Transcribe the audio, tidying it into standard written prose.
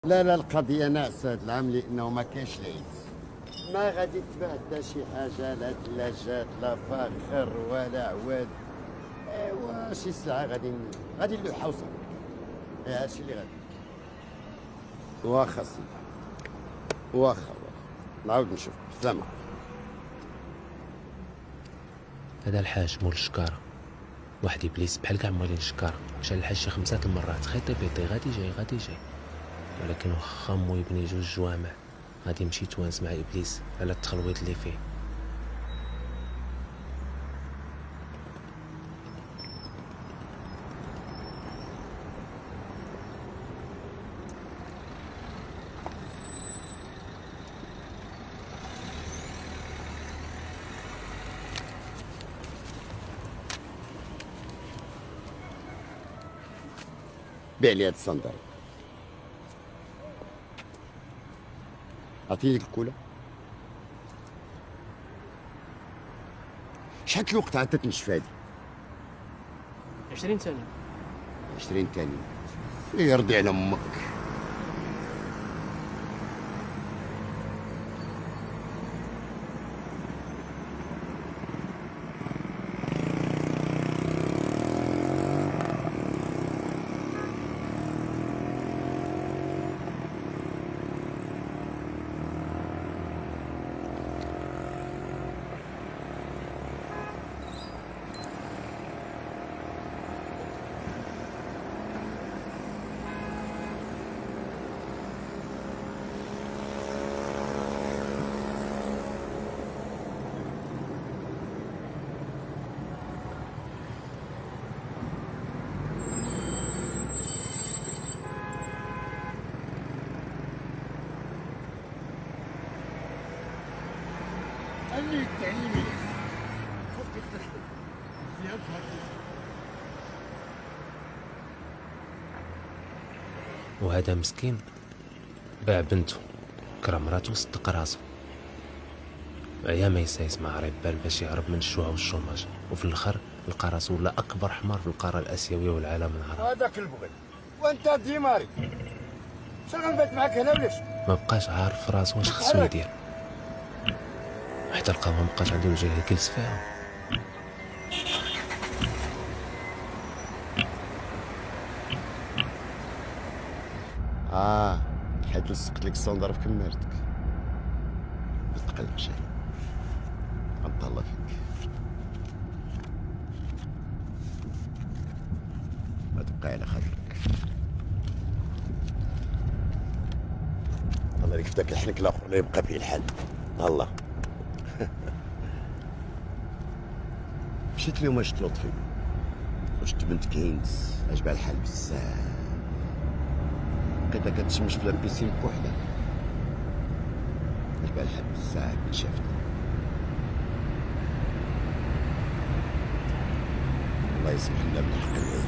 لا لا، القضية ناقصة هاد العام لأنه ما كاينش العيد. ما غادي تباع حتى شي حاجة، لا ثلاجات لا فاخر ولا عواد. ايوا شي سلعة غادي نلوحها وصافي. هادشي اللي غادي. واخا سيدي، واخا نعاود نشوف. سلامة. هذا الحاج مول الشكارة، واحد ابليس بحال كاع موالين الشكارة. مشى للحاج شي 5 المرات، خيطي بيطي غادي جاي، ولكن واخا مو يبني 2 جوامع غادي يمشي يتوانس مع ابليس على التخلويط اللي فيه. بيع لي هاد الصندوق. عطيني الكولة. شحال الوقت عاد تتنشف هادي؟ 20 ثانية. 20 ثانية. يرضي على امك. اللي التعليمي خفت تخدم زياد وهذا مسكين باع بنته، كره مراته وصدق راسو. عيا ما يسايس ما عرف بال باش يهرب من الجوع والشوماج، وفي الاخر لقى راسو ولا اكبر حمار في القاره الاسيويه والعالم العربي. هذاك البغي وانت ديماري. شنو غنبات معاك هنا ولاش؟ ما بقاش عارف راسو واش خصو يدير، حتى القهوه ما بقاش عنده وجه يجلس فيها. حيت لصقت لك الصندر في كمارتك. ما تقلقش، غنطلع فيك. ما تبقى على خاطرك. الله يريك في داك الحنك الاخر لا يبقى فيه الحل. الله. مشيت اليوم شفت لطفي وشفت بنت كينز عجبها الحال بزاف. لقيتها كتشمش في لابيسين بوحدها، عجبها الحال بزاف من شافتها. الله يسمح لنا بالحق.